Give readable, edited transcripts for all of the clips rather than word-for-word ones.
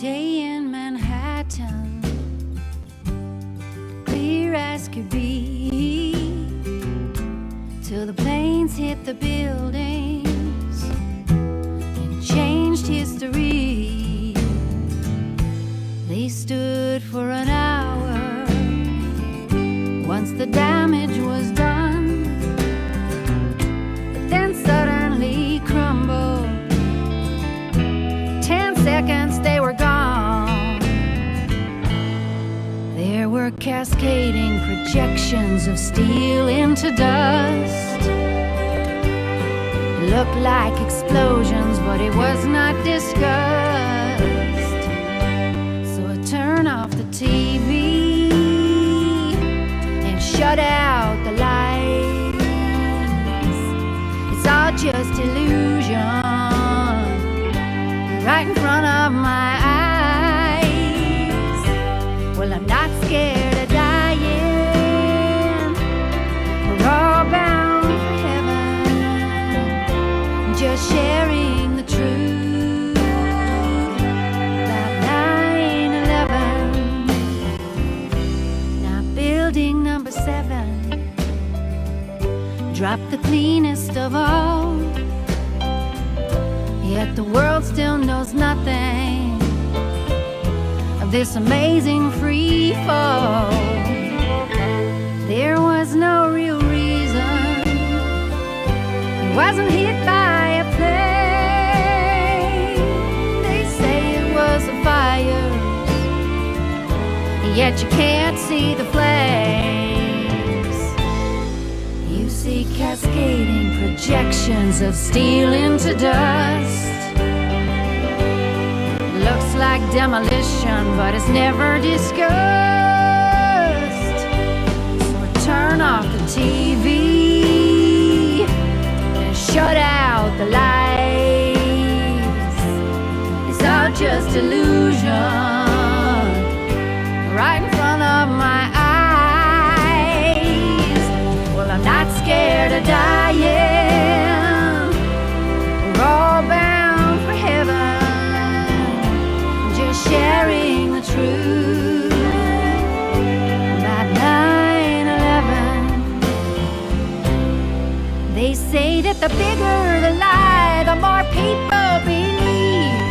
day in Manhattan, clear as could be, till the planes hit the buildings and changed history. They stood for an hour once the damage was done, but then suddenly crumbled. 10 seconds they were gone. There were cascading projections of steel into dust. It looked like explosions, but it was not discussed. So I turned off the TV and shut out the lights. It's all just illusion, right in front of my eyes. Well, I'm not scared of dying. We're all bound for heaven, just sharing the truth about 9/11. Now building number 7 dropped the cleanest of all. Yet the world still knows nothing of this amazing free fall. There was no real reason. It wasn't hit by a plane. They say it was the fires, yet you can't see the flames. You see cascading projections of steel into dust. Looks like demolition, but it's never discussed. So I turn off the TV and shut out the lights. It's all just illusion, right in front of my eyes. Well, I'm not scared of dying. We're all bound for heaven, just sharing the truth about 9/11. They say that the bigger the lie, the more people believe,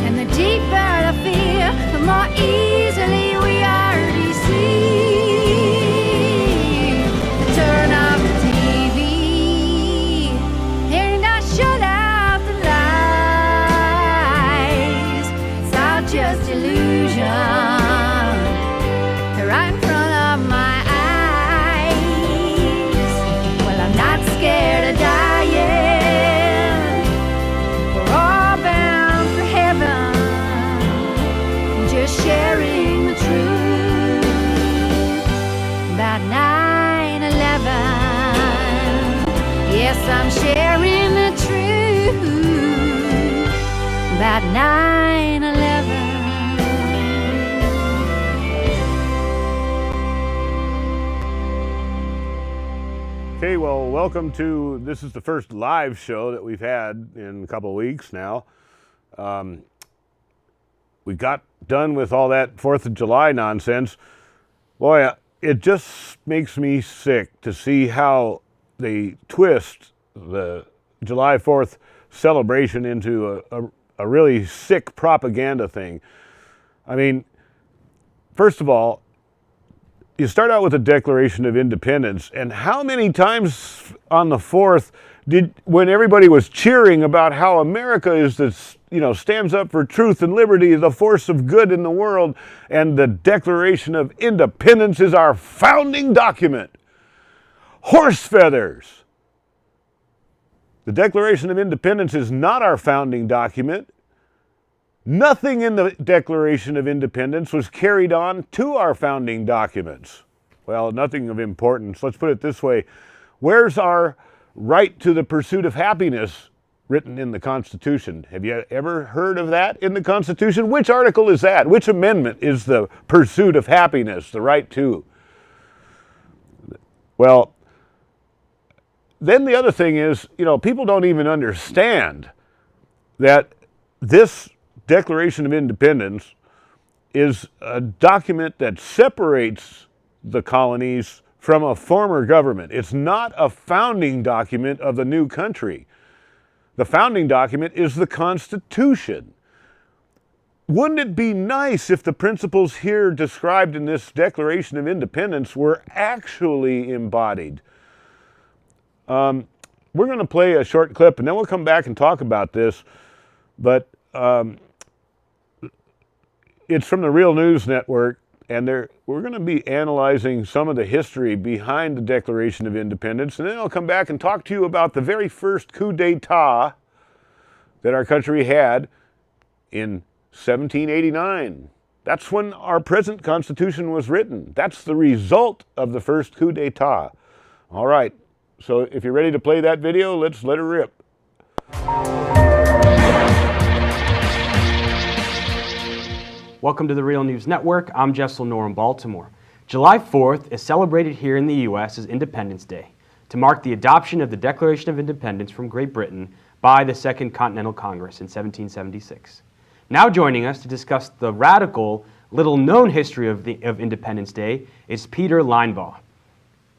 and the deeper the fear, the more easily we are deceived. Turn off the TV and I shut out the lights. It's all just illusion, right in front of my eyes. Well, I'm not scared of dying. We're all bound for heaven, just sharing the truth about 9/11. Yes, I'm sharing the truth about 9/11. Okay, well, welcome to, this is the first live show that we've had in a couple of weeks now. We got done with all that 4th of July nonsense. Boy, it just makes me sick to see how they twist the July 4th celebration into a really sick propaganda thing. I mean, first of all, you start out with the Declaration of Independence, and how many times on the 4th when everybody was cheering about how America is this, stands up for truth and liberty, the force of good in the world, and the Declaration of Independence is our founding document. Horse feathers! The Declaration of Independence is not our founding document. Nothing in the Declaration of Independence was carried on to our founding documents. Well, nothing of importance. Let's put it this way. Where's our right to the pursuit of happiness written in the Constitution? Have you ever heard of that in the Constitution? Which article is that? Which amendment is the pursuit of happiness, the right to? Well, then the other thing is, people don't even understand that this Declaration of Independence is a document that separates the colonies from a former government. It's not a founding document of the new country. The founding document is the Constitution. Wouldn't it be nice if the principles here described in this Declaration of Independence were actually embodied? We're going to play a short clip and then we'll come back and talk about this, but it's from the Real News Network, and we're going to be analyzing some of the history behind the Declaration of Independence, and then I'll come back and talk to you about the very first coup d'etat that our country had in 1789. That's when our present Constitution was written. That's the result of the first coup d'etat. All right, so if you're ready to play that video, let's let her rip. Welcome to the Real News Network. I'm Jessel Noor in Baltimore. July 4th is celebrated here in the U.S. as Independence Day to mark the adoption of the Declaration of Independence from Great Britain by the Second Continental Congress in 1776. Now joining us to discuss the radical, little-known history of Independence Day is Peter Linebaugh.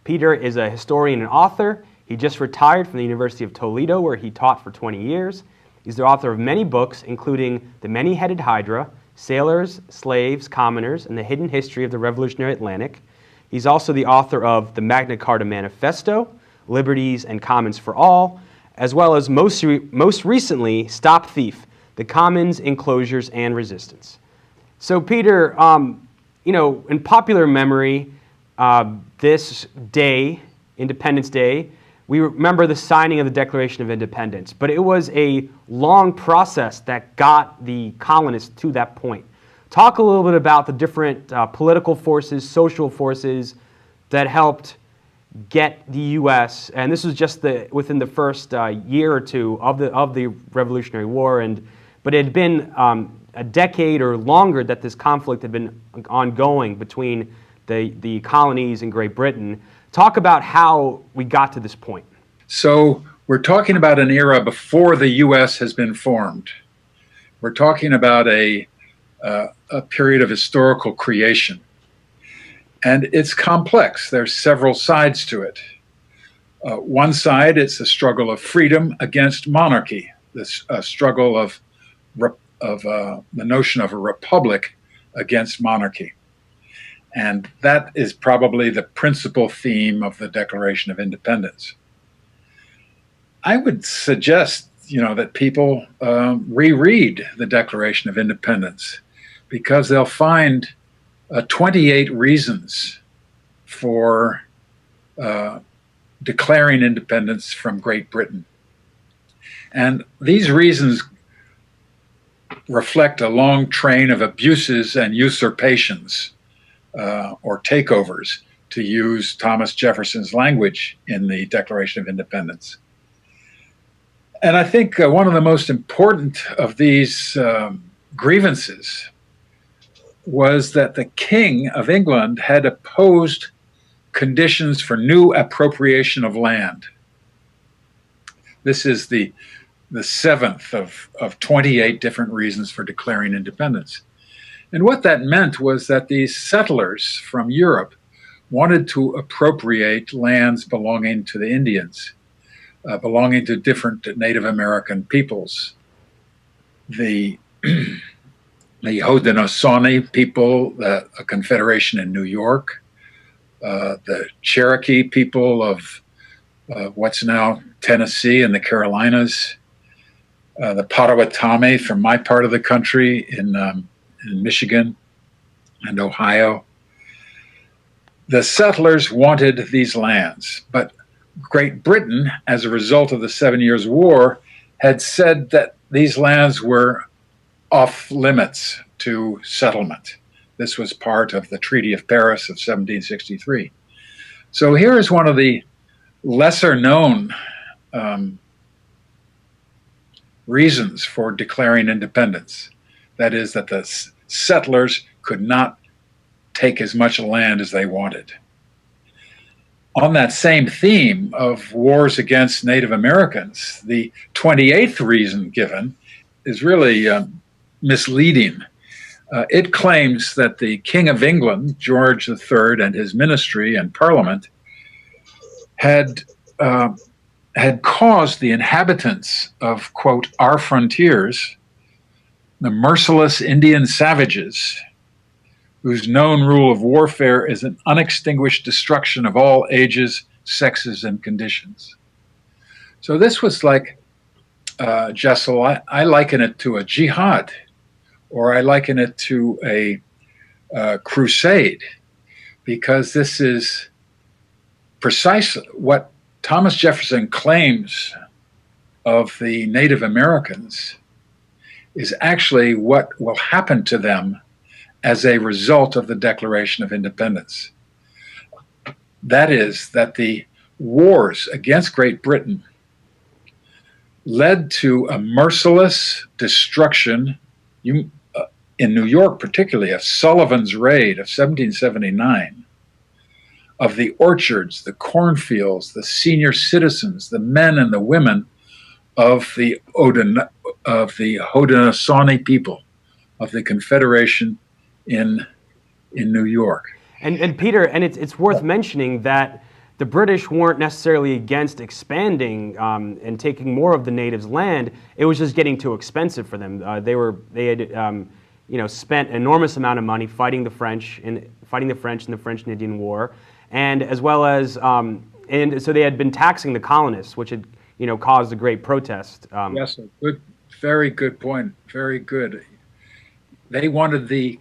Peter is a historian and author. He just retired from the University of Toledo, where he taught for 20 years. He's the author of many books, including The Many-Headed Hydra, Sailors, Slaves, Commoners, and the Hidden History of the Revolutionary Atlantic. He's also the author of the Magna Carta Manifesto, Liberties and Commons for All, as well as most recently, Stop Thief, The Commons, Enclosures, and Resistance. So Peter, in popular memory, this day, Independence Day, we remember the signing of the Declaration of Independence, but it was a long process that got the colonists to that point. Talk a little bit about the different political forces, social forces that helped get the U.S., and this was just within the first year or two of the Revolutionary War, but it had been a decade or longer that this conflict had been ongoing between the colonies and Great Britain. Talk about how we got to this point. So we're talking about an era before the U.S. has been formed. We're talking about a period of historical creation. And it's complex. There's several sides to it. One side, it's a struggle of freedom against monarchy, this struggle of the notion of a republic against monarchy. And that is probably the principal theme of the Declaration of Independence. I would suggest, that people reread the Declaration of Independence because they'll find 28 reasons for declaring independence from Great Britain. And these reasons reflect a long train of abuses and usurpations, or takeovers, to use Thomas Jefferson's language in the Declaration of Independence. And I think one of the most important of these grievances was that the King of England had opposed conditions for new appropriation of land. This is the seventh of 28 different reasons for declaring independence. And what that meant was that these settlers from Europe wanted to appropriate lands belonging to the Indians, belonging to different Native American peoples. The Haudenosaunee people, a confederation in New York, the Cherokee people of what's now Tennessee and the Carolinas, the Potawatomi from my part of the country in Michigan and Ohio. The settlers wanted these lands, but Great Britain, as a result of the 7 Years' War, had said that these lands were off limits to settlement. This was part of the Treaty of Paris of 1763. So here is one of the lesser known reasons for declaring independence. That is, that the settlers could not take as much land as they wanted. On that same theme of wars against Native Americans, the 28th reason given is really misleading. It claims that the King of England, George III, and his ministry and parliament had caused the inhabitants of, quote, our frontiers, the merciless Indian savages, whose known rule of warfare is an unextinguished destruction of all ages, sexes, and conditions. So this was like, Jessel, I liken it to a jihad, or I liken it to a crusade, because this is precisely what Thomas Jefferson claims of the Native Americans is actually what will happen to them as a result of the Declaration of Independence. That is, that the wars against Great Britain led to a merciless destruction, in New York particularly, of Sullivan's Raid of 1779, of the orchards, the cornfields, the senior citizens, the men and the women of the Haudenosaunee people of the Confederation in New York. And Peter, and it's worth mentioning that the British weren't necessarily against expanding and taking more of the natives' land. It was just getting too expensive for them. They had spent an enormous amount of money fighting the French in the French and Indian War, and as well as and so they had been taxing the colonists, which had caused a great protest. Yes, very good point. Very good. They wanted the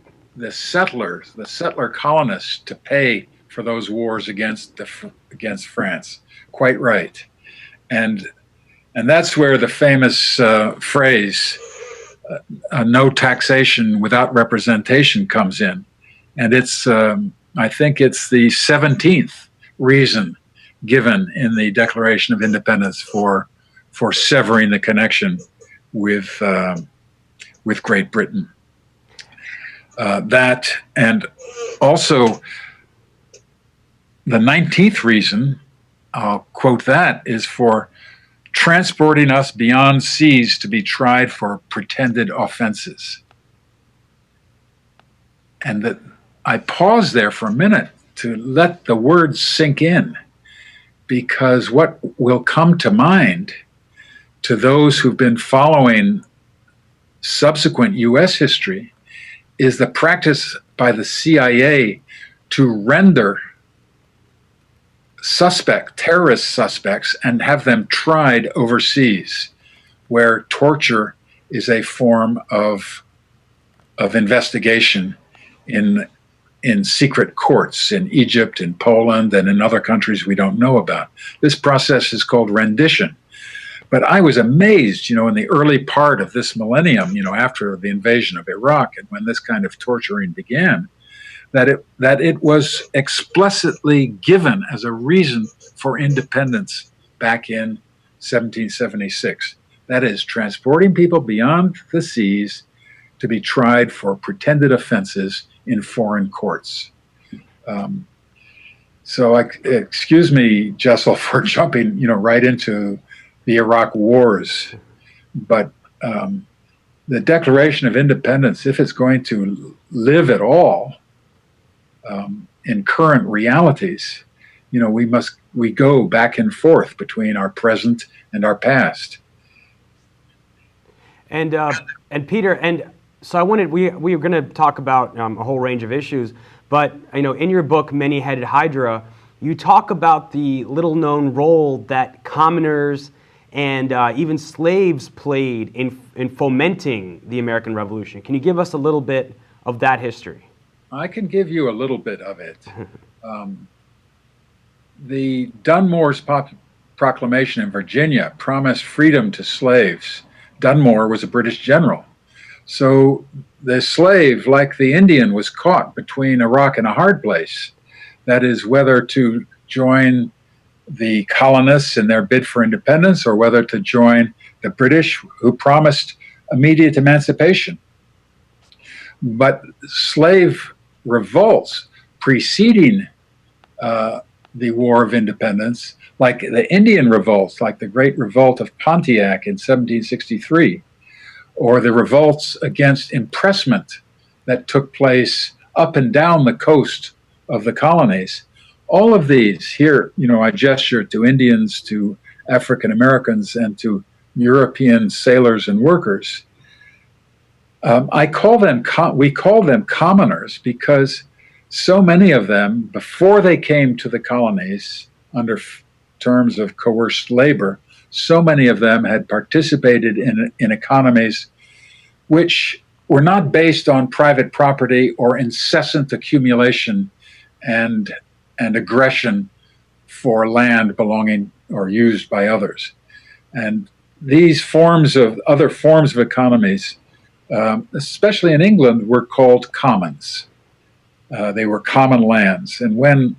settlers, the settler colonists, to pay for those wars against France. Quite right, and that's where the famous phrase "no taxation without representation" comes in, and it's I think it's the 17th reason given in the Declaration of Independence for severing the connection with Great Britain. That, and also the 19th reason, I'll quote that, is for transporting us beyond seas to be tried for pretended offenses. And that I pause there for a minute to let the words sink in, because what will come to mind to those who've been following subsequent U.S. history is the practice by the CIA to render terrorist suspects and have them tried overseas, where torture is a form of investigation in secret courts in Egypt, in Poland, and in other countries we don't know about. This process is called rendition. But I was amazed, in the early part of this millennium, after the invasion of Iraq and when this kind of torturing began, that it was explicitly given as a reason for independence back in 1776. That is, transporting people beyond the seas to be tried for pretended offenses in foreign courts. So excuse me, Jessel, for jumping, right into the Iraq wars, but the Declaration of Independence, if it's going to live at all in current realities, we go back and forth between our present and our past. And Peter, and so we were going to talk about a whole range of issues, but in your book, Many-Headed Hydra, you talk about the little-known role that commoners and even slaves played in fomenting the American Revolution. Can you give us a little bit of that history? I can give you a little bit of it. The Dunmore's proclamation in Virginia promised freedom to slaves. Dunmore was a British general. So the slave, like the Indian, was caught between a rock and a hard place. That is, whether to join the colonists in their bid for independence or whether to join the British, who promised immediate emancipation. But slave revolts preceding the War of Independence, like the Indian revolts, like the Great Revolt of Pontiac in 1763, or the revolts against impressment that took place up and down the coast of the colonies. All of these here, I gesture to Indians, to African Americans, and to European sailors and workers. We call them commoners because so many of them, before they came to the colonies under terms of coerced labor, so many of them had participated in economies which were not based on private property or incessant accumulation and aggression for land belonging or used by others. And these other forms of economies, especially in England, were called commons. They were common lands. And when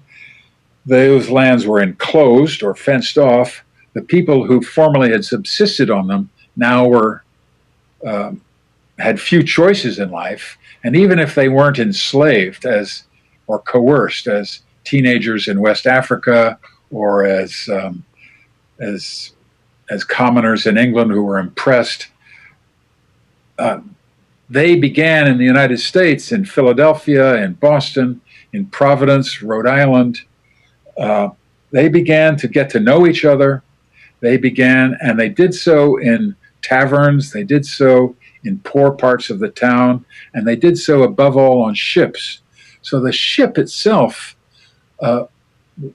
those lands were enclosed or fenced off, the people who formerly had subsisted on them now had few choices in life. And even if they weren't enslaved or coerced as teenagers in West Africa, or as commoners in England who were impressed, they began in the United States, in Philadelphia, in Boston, in Providence, Rhode Island. They began to get to know each other. They did so in taverns. They did so in poor parts of the town, and they did so above all on ships. So the ship itself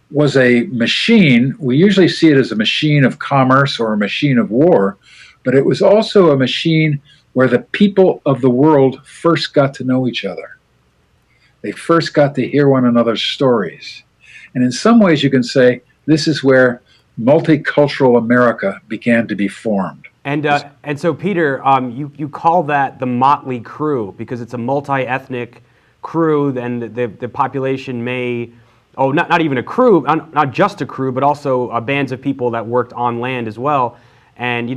was a machine. We usually see it as a machine of commerce or a machine of war, but it was also a machine where the people of the world first got to know each other. They first got to hear one another's stories. And in some ways you can say this is where multicultural America began to be formed. And so, Peter, you call that the motley crew because it's a multi-ethnic crew, and the population not even a crew, not just a crew, but also bands of people that worked on land as well. And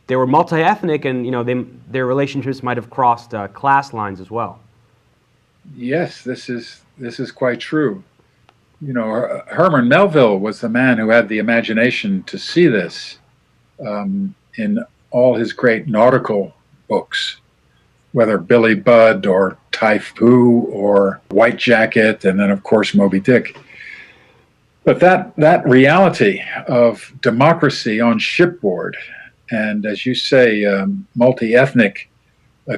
they were multi-ethnic, and their relationships might have crossed class lines as well. Yes, this is quite true. Herman Melville was the man who had the imagination to see this in all his great nautical books, whether Billy Budd or Typhoon or White Jacket, and then of course Moby Dick. But that reality of democracy on shipboard, and as you say, multi-ethnic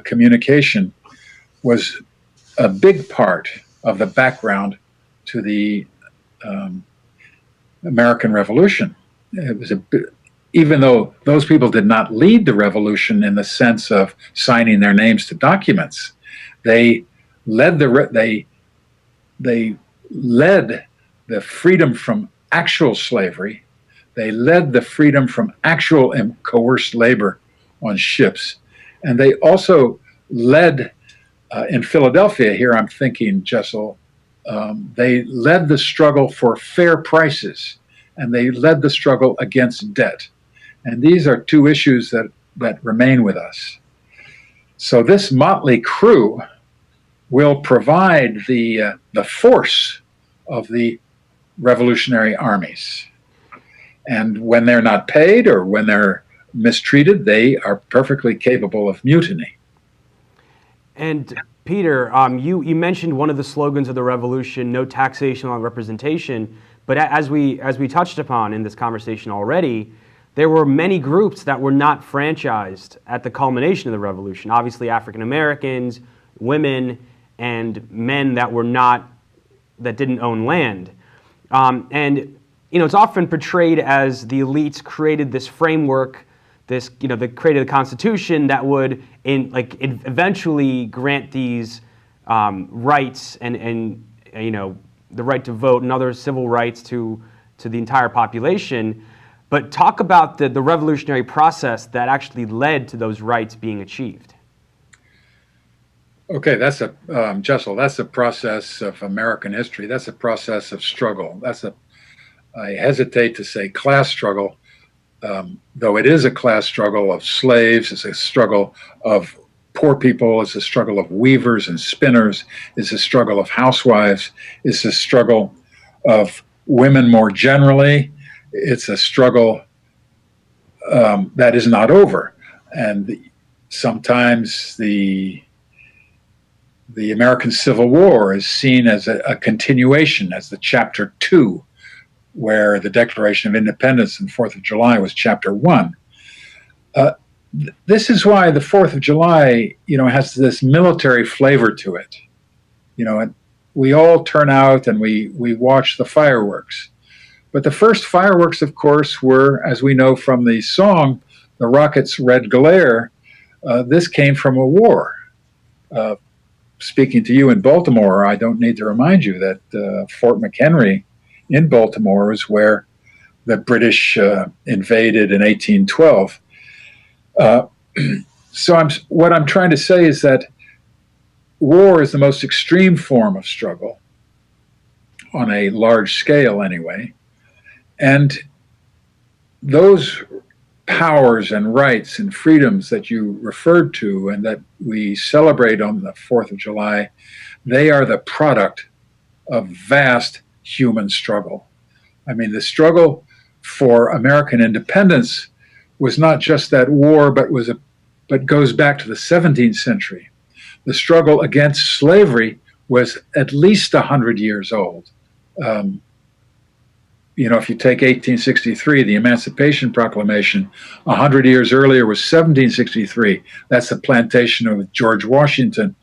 communication, was a big part of the background to the American Revolution. It was even though those people did not lead the revolution in the sense of signing their names to documents, they led the freedom from actual slavery. They led the freedom from actual coerced labor on ships, and they also led in Philadelphia. Here, I'm thinking, Jessel. They led the struggle for fair prices, and they led the struggle against debt. And these are two issues that remain with us. So this motley crew will provide the force of the revolutionary armies. And when they're not paid or when they're mistreated, they are perfectly capable of mutiny. And Peter, you mentioned one of the slogans of the revolution, no taxation on representation. But as we touched upon in this conversation already, there were many groups that were not franchised at the culmination of the revolution. Obviously, African Americans, women, and men that didn't own land. And it's often portrayed as the elites created this framework, they created a constitution that would eventually grant these rights and the right to vote and other civil rights to the entire population. But talk about the revolutionary process that actually led to those rights being achieved. Okay, Jessel, that's a process of American history. That's a process of struggle. I hesitate to say class struggle, though it is a class struggle of slaves. It's a struggle of poor people. It's a struggle of weavers and spinners. It's a struggle of housewives. It's a struggle of women more generally. It's a struggle that is not over. And Sometimes the American Civil War is seen as a continuation, as the chapter 2, where the Declaration of Independence and 4th of July was chapter 1. This is why the 4th of July, has this military flavor to it. We all turn out and we watch the fireworks. But the first fireworks, of course, were, as we know from the song, the rocket's red glare. This came from a war. Speaking to you in Baltimore, I don't need to remind you that Fort McHenry in Baltimore is where the British invaded in 1812. So what I'm trying to say is that war is the most extreme form of struggle, on a large scale anyway. And those powers and rights and freedoms that you referred to and that we celebrate on the 4th of July, they are the product of vast human struggle. I mean, the struggle for American independence was not just that war, but goes back to the 17th century. The struggle against slavery was at least 100 years old. If you take 1863, the Emancipation Proclamation, 100 years earlier was 1763. That's the plantation of George Washington.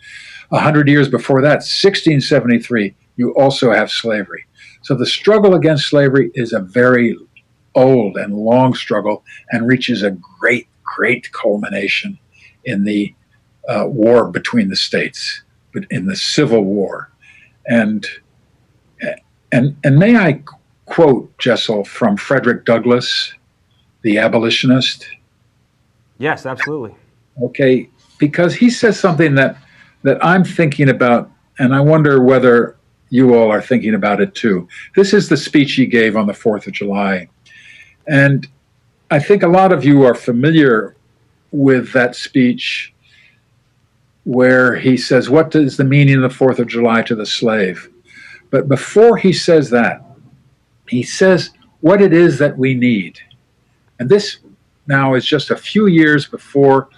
100 years before that, 1673, you also have slavery. So the struggle against slavery is a very old and long struggle and reaches a great, great culmination in the war between the states, but in the Civil War. And may I quote, Jessel, from Frederick Douglass, the abolitionist? Yes, absolutely. Okay, because he says something that I'm thinking about, and I wonder whether you all are thinking about it too. This is the speech he gave on the 4th of July. And I think a lot of you are familiar with that speech where he says, what is the meaning of the 4th of July to the slave? But before he says that, he says what it is that we need. And this now is just a few years before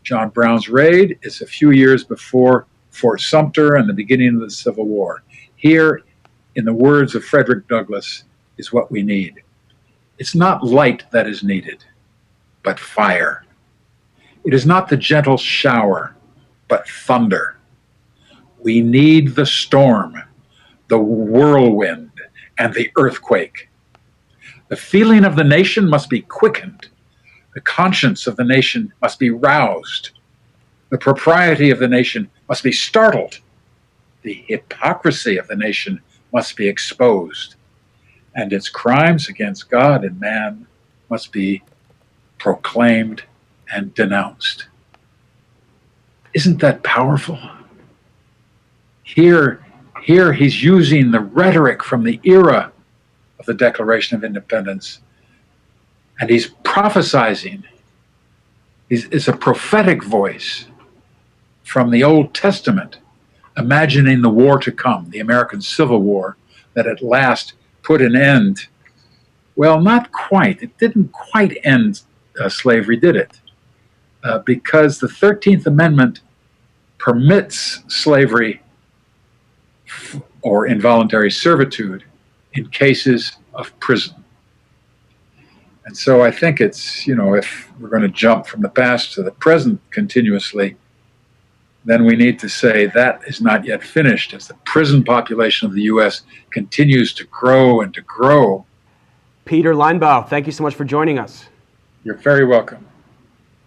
John Brown's raid. It's a few years before Fort Sumter and the beginning of the Civil War. Here, in the words of Frederick Douglass, is what we need. It's not light that is needed, but fire. It is not the gentle shower, but thunder. We need the storm, the whirlwind, and the earthquake. The feeling of the nation must be quickened. The conscience of the nation must be roused. The propriety of the nation must be startled. The hypocrisy of the nation must be exposed. And its crimes against God and man must be proclaimed and denounced. Isn't that powerful? Here he's using the rhetoric from the era of the Declaration of Independence, and he's prophesizing. It's a prophetic voice from the Old Testament, imagining the war to come, the American Civil War, that at last put an end. Well, not quite. It didn't quite end slavery, did it? Because the 13th Amendment permits slavery or involuntary servitude in cases of prison. And so I think it's, if we're going to jump from the past to the present continuously, then we need to say that is not yet finished as the prison population of the U.S. continues to grow and to grow. Peter Linebaugh, thank you so much for joining us. You're very welcome.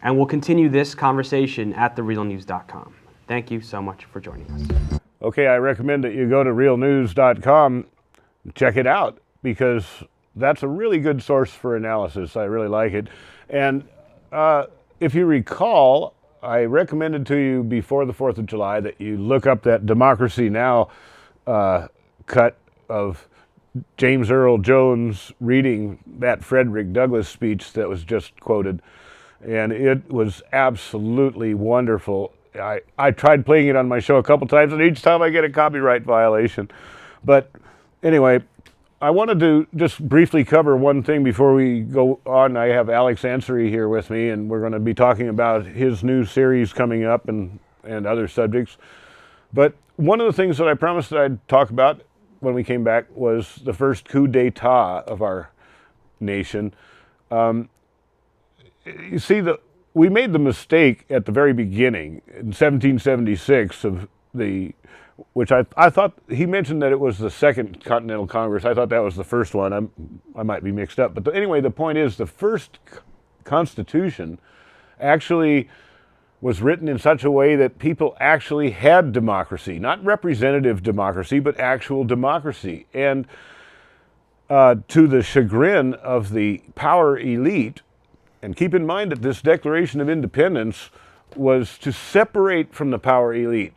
And we'll continue this conversation at therealnews.com. Thank you so much for joining us. Okay, I recommend that you go to realnews.com, check it out, because that's a really good source for analysis. I really like it. And if you recall, I recommended to you before the 4th of July that you look up that Democracy Now! Cut of James Earl Jones reading that Frederick Douglass speech that was just quoted. And it was absolutely wonderful. I tried playing it on my show a couple times, and each time I get a copyright violation. But anyway, I wanted to just briefly cover one thing before we go on. I have Alex Ansary here with me, and we're going to be talking about his new series coming up and other subjects. But one of the things that I promised that I'd talk about when we came back was the first coup d'etat of our nation. You see, we made the mistake at the very beginning in 1776 of which I thought he mentioned that it was the Second Continental Congress. I thought that was the first one. I might be mixed up. But anyway, the point is the first Constitution actually was written in such a way that people actually had democracy, not representative democracy, but actual democracy. And to the chagrin of the power elite, and keep in mind that this Declaration of Independence was to separate from the power elite.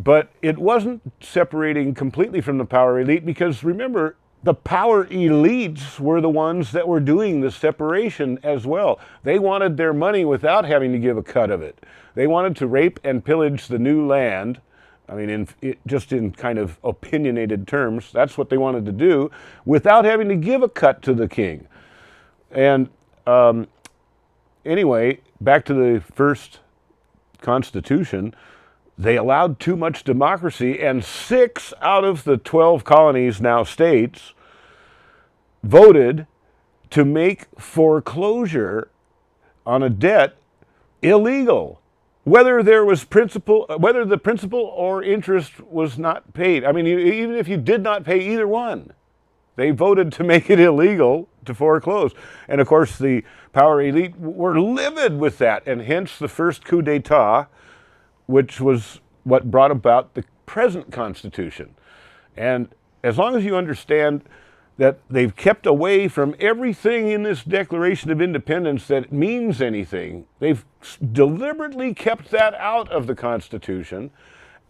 But it wasn't separating completely from the power elite because, remember, the power elites were the ones that were doing the separation as well. They wanted their money without having to give a cut of it. They wanted to rape and pillage the new land. I mean, just in kind of opinionated terms, that's what they wanted to do without having to give a cut to the king. And anyway, back to the first Constitution, they allowed too much democracy, and 6 out of the 12 colonies, now states, voted to make foreclosure on a debt illegal, whether the principal or interest was not paid. I mean, even if you did not pay either one, they voted to make it illegal to foreclose. And of course, the power elite were livid with that, and hence the first coup d'etat, which was what brought about the present Constitution. And as long as you understand that they've kept away from everything in this Declaration of Independence that means anything, they've deliberately kept that out of the Constitution.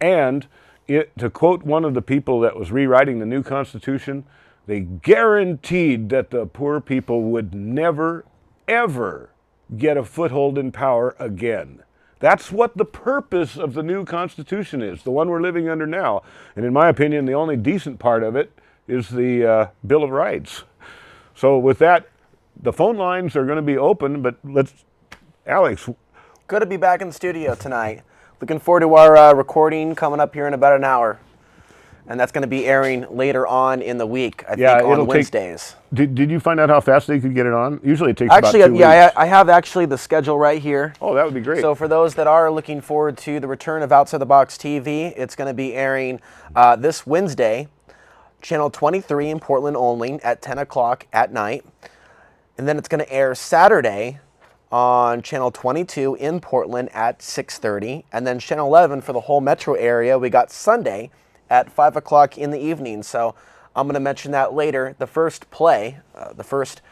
And to quote one of the people that was rewriting the new Constitution, they guaranteed that the poor people would never, ever get a foothold in power again. That's what the purpose of the new Constitution is, the one we're living under now. And in my opinion, the only decent part of it is the Bill of Rights. So with that, the phone lines are going to be open, but Alex. Good to be back in the studio tonight. Looking forward to our recording coming up here in about an hour. And that's going to be airing later on in the week, I think, on Wednesdays. Did you find out how fast they could get it on? Usually it takes about 2 weeks. I have actually the schedule right here. Oh, that would be great. So for those that are looking forward to the return of Outside the Box TV, it's going to be airing this Wednesday, Channel 23 in Portland only at 10 o'clock at night. And then it's going to air Saturday on Channel 22 in Portland at 6:30. And then Channel 11 for the whole metro area, we got Sunday at 5 o'clock in the evening. So I'm going to mention that later. The first play, the first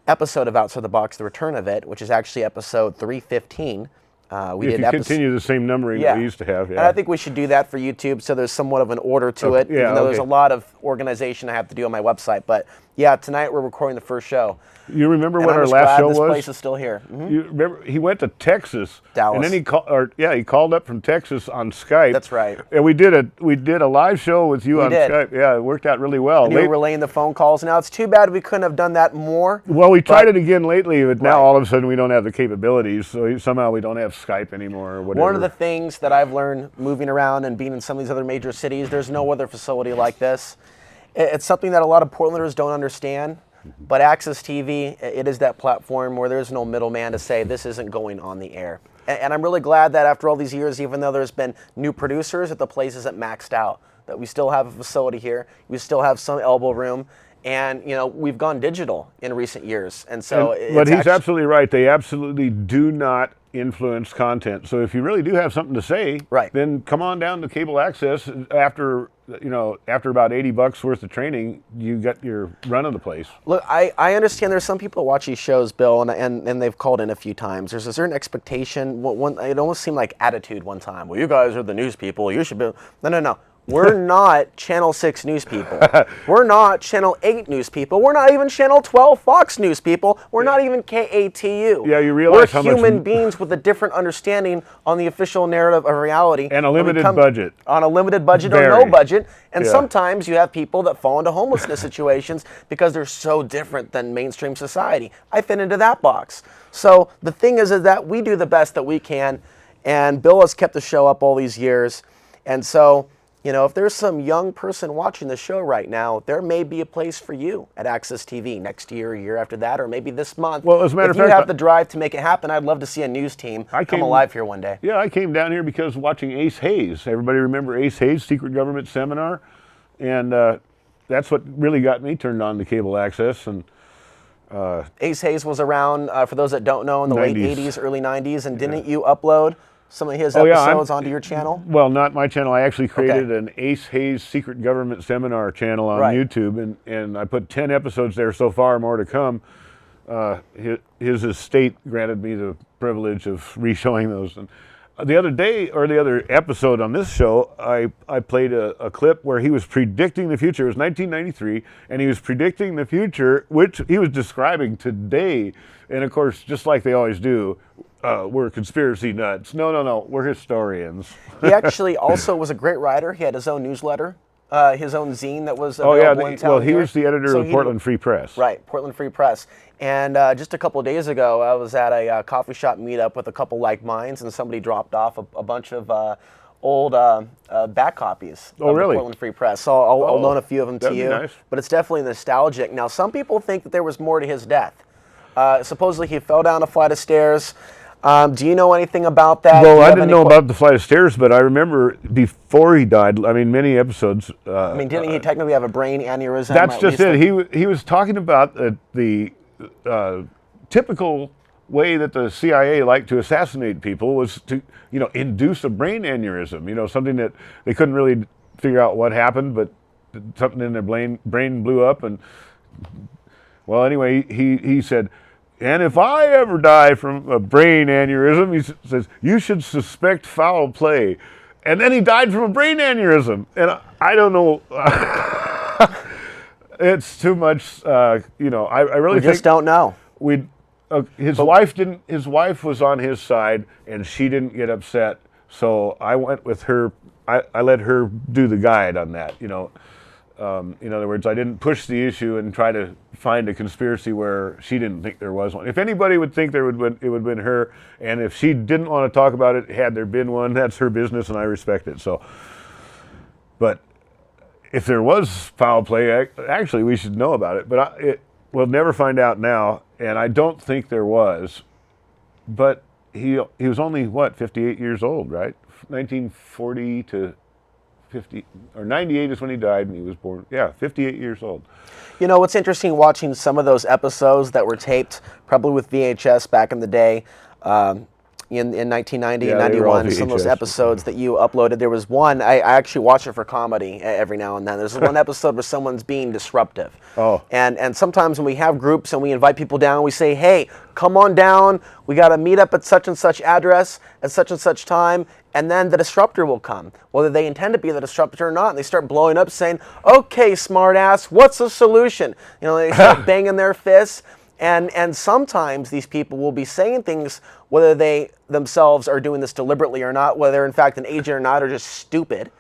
episode of Outside the Box, the return of it, which is actually episode 315. Continue the same numbering that we used to have. Yeah. And I think we should do that for YouTube so there's somewhat of an order to it, even though there's a lot of organization I have to do on my website. But yeah, tonight we're recording the first show. You remember what our last show was? This place is still here. Mm-hmm. You remember he went to Texas, Dallas, and then he called up from Texas on Skype. That's right. And we did a live show with you on Skype. Yeah, it worked out really well. And you were relaying the phone calls. Now it's too bad we couldn't have done that more. Well, we tried it again lately, but now all of a sudden we don't have the capabilities, so somehow we don't have Skype anymore or whatever. One of the things that I've learned moving around and being in some of these other major cities, there's no other facility like this. It's something that a lot of Portlanders don't understand. But Access TV, it is that platform where there's no middleman to say this isn't going on the air. And I'm really glad that after all these years, even though there's been new producers, that the place isn't maxed out, that we still have a facility here, we still have some elbow room, and we've gone digital in recent years. And so but he's absolutely right. They absolutely do not influence content. So if you really do have something to say, then come on down to Cable Access. After about $80 worth of training, you got your run of the place. Look, I understand there's some people that watch these shows, Bill, and they've called in a few times. There's a certain expectation. It almost seemed like attitude one time. Well, you guys are the news people. You should be. No. We're not Channel 6 news people. We're not Channel 8 news people. We're not even Channel 12 Fox news people. We're not even KATU. Yeah, you realize how We're much human beings with a different understanding on the official narrative of reality. and a When we limited come budget. on a limited budget or Very. no budget. And Yeah. sometimes you have people that fall into homelessness situations because they're so different than mainstream society. I fit into that box. So the thing is that we do the best that we can, and Bill has kept the show up all these years. And so, you know, if there's some young person watching the show right now, there may be a place for you at Access TV next year, year after that, or maybe this month. Well, as a matter if of fact, you have the drive to make it happen, I'd love to see a news team come alive here one day. Yeah, I came down here because watching S.C.A.D.s. Everybody remember S.C.A.D.s, Secret Government Seminar? And that's what really got me turned on to cable access. And S.C.A.D.s was around, for those that don't know, in the late 90s. 80s, early 90s, and didn't you upload some of his Oh, yeah, episodes onto your channel? Well, not my channel. I actually created an S.C.A.D.s Secret Government Seminar channel on Right. YouTube, and I put 10 episodes there so far, more to come. His estate granted me the privilege of re-showing those. And the other day, or the other episode on this show, I played a clip where he was predicting the future. It was 1993, and he was predicting the future, which he was describing today. And of course, just like they always do, we're conspiracy nuts. No, we're historians. He actually also was a great writer. He had his own newsletter, his own zine that was Oh available yeah, in town well, he here. was the editor So of he- Portland Free Press. Right, Portland Free Press. And just a couple of days ago, I was at a coffee shop meetup with a couple like minds, and somebody dropped off a bunch of old back copies Oh, of really? the Portland Free Press. So I'll loan a few of them to that'd be you. nice. But it's definitely nostalgic. Now, some people think that there was more to his death. Supposedly, he fell down a flight of stairs. Do you know anything about that? Do Well, you I have didn't any know about the flight of stairs, but I remember before he died, I mean, many episodes. I mean, didn't he technically have a brain aneurysm? That's at just least? it. He was talking about the typical way that the CIA liked to assassinate people was to, induce a brain aneurysm. Something that they couldn't really figure out what happened, but something in their brain blew up. And well, anyway, he said, and if I ever die from a brain aneurysm, he says, you should suspect foul play. And then he died from a brain aneurysm. And I don't know. It's too much. I really We just don't know. His wife didn't. His wife was on his side, and she didn't get upset. So I went with her. I let her do the guide on that. In other words, I didn't push the issue and try to find a conspiracy where she didn't think there was one. If anybody would think it would have been her. And if she didn't want to talk about it, had there been one, that's her business, and I respect it. So, but if there was foul play, actually, we should know about it. But we'll never find out now, and I don't think there was. But he was only, 58 years old, right? 1940 to 50, or 98 is when he died, and he was born, 58 years old. You know, what's interesting watching some of those episodes that were taped, probably with VHS back in the day, in 1990 Yeah, and they were all 91, some of those VHS. episodes that you uploaded. There was one, I actually watch it for comedy every now and then. There's one episode where someone's being disruptive. Oh. And sometimes when we have groups and we invite people down, we say, hey, come on down. We got to meet up at such and such address at such and such time. And then the disruptor will come, whether they intend to be the disruptor or not. And they start blowing up saying, okay, smartass, what's the solution? They start banging their fists. And sometimes these people will be saying things, whether they themselves are doing this deliberately or not, whether they're in fact an agent or not, or just stupid.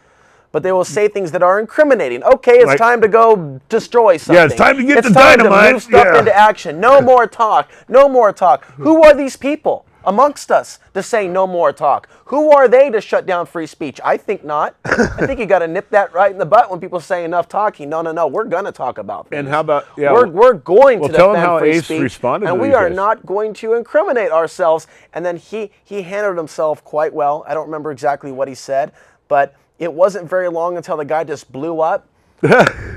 But they will say things that are incriminating. Okay, it's time to go destroy something. Yeah, it's time to get the time dynamite. to move stuff Yeah. into action. No more talk. No more talk. Who are these people amongst us to say no more talk? Who are they to shut down free speech? I think not. I think you got to nip that right in the butt when people say enough talking. No. We're going to talk about things. And how about, we're going to tell him defend how free Ace speech, responded and to we these are guys. not going to incriminate ourselves. And then he handled himself quite well. I don't remember exactly what he said, but it wasn't very long until the guy just blew up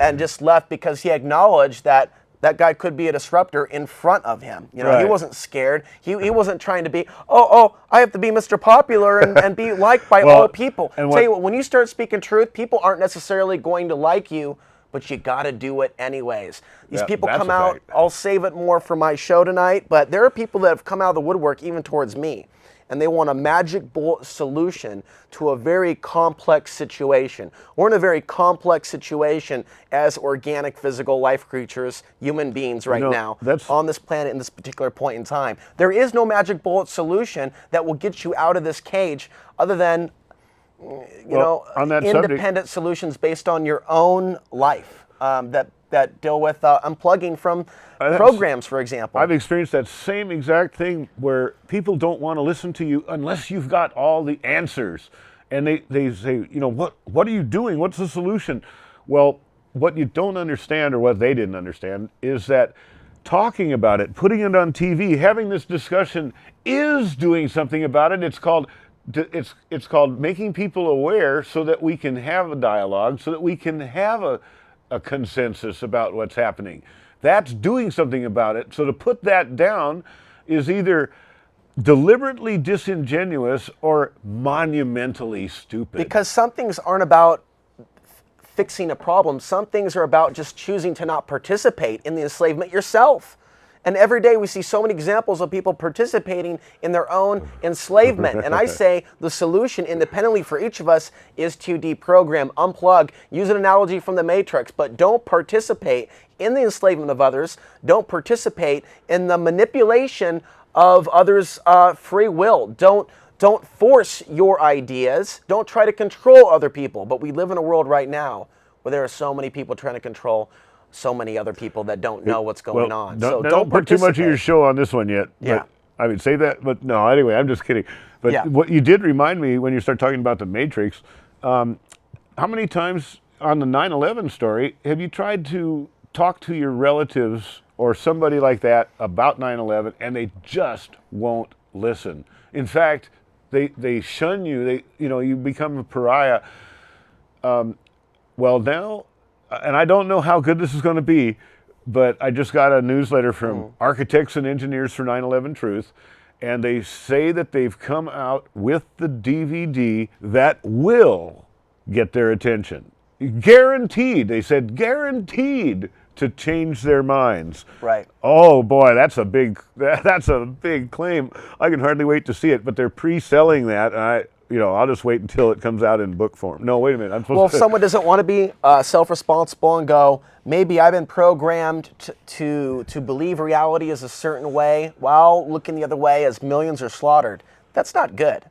and just left because he acknowledged that that guy could be a disruptor in front of him. He Right. wasn't scared. He wasn't trying to be, I have to be Mr. Popular and be liked by Well, all people. and Tell you what- what, when you start speaking truth, people aren't necessarily going to like you, but you got to do it anyways. These Yeah, people that's come a out, fact. I'll save it more for my show tonight, but there are people that have come out of the woodwork even towards me. and they want a magic bullet solution to a very complex situation. We're in a very complex situation as organic physical life creatures, human beings right now, on this planet in this particular point in time. There is no magic bullet solution that will get you out of this cage other than on that independent solutions based on your own life that deal with unplugging from programs, for example. I've experienced that same exact thing where people don't want to listen to you unless you've got all the answers. And they say, what are you doing? What's the solution? Well, what you don't understand, or what they didn't understand, is that talking about it, putting it on TV, having this discussion is doing something about it. It's called making people aware so that we can have a dialogue, so that we can have a consensus about what's happening. That's doing something about it. So to put that down is either deliberately disingenuous or monumentally stupid. Because some things aren't about fixing a problem. Some things are about just choosing to not participate in the enslavement yourself. And every day we see so many examples of people participating in their own enslavement. And I say the solution independently for each of us is to deprogram, unplug, use an analogy from the Matrix, but don't participate in the enslavement of others. Don't participate in the manipulation of others' free will. Don't force your ideas. Don't try to control other people. But we live in a world right now where there are so many people trying to control so many other people that don't know what's going on. So don't put too much of your show on this one yet. Yeah. I mean, say that, but no, anyway, I'm just kidding. But what you did remind me when you start talking about the Matrix, how many times on the 9/11 story have you tried to talk to your relatives or somebody like that about 9/11 and they just won't listen? In fact, they shun you. You become a pariah. Well, now, and I don't know how good this is going to be, but I just got a newsletter from Architects and Engineers for 9/11 Truth, and they say that they've come out with the DVD that will get their attention. Guaranteed. They said guaranteed to change their minds. Right. Oh boy, that's a big claim. I can hardly wait to see it, but they're pre-selling that. And I'll just wait until it comes out in book form. No, wait a minute. Well, if someone doesn't want to be self-responsible and go, maybe I've been programmed to believe reality is a certain way while looking the other way as millions are slaughtered. That's not good.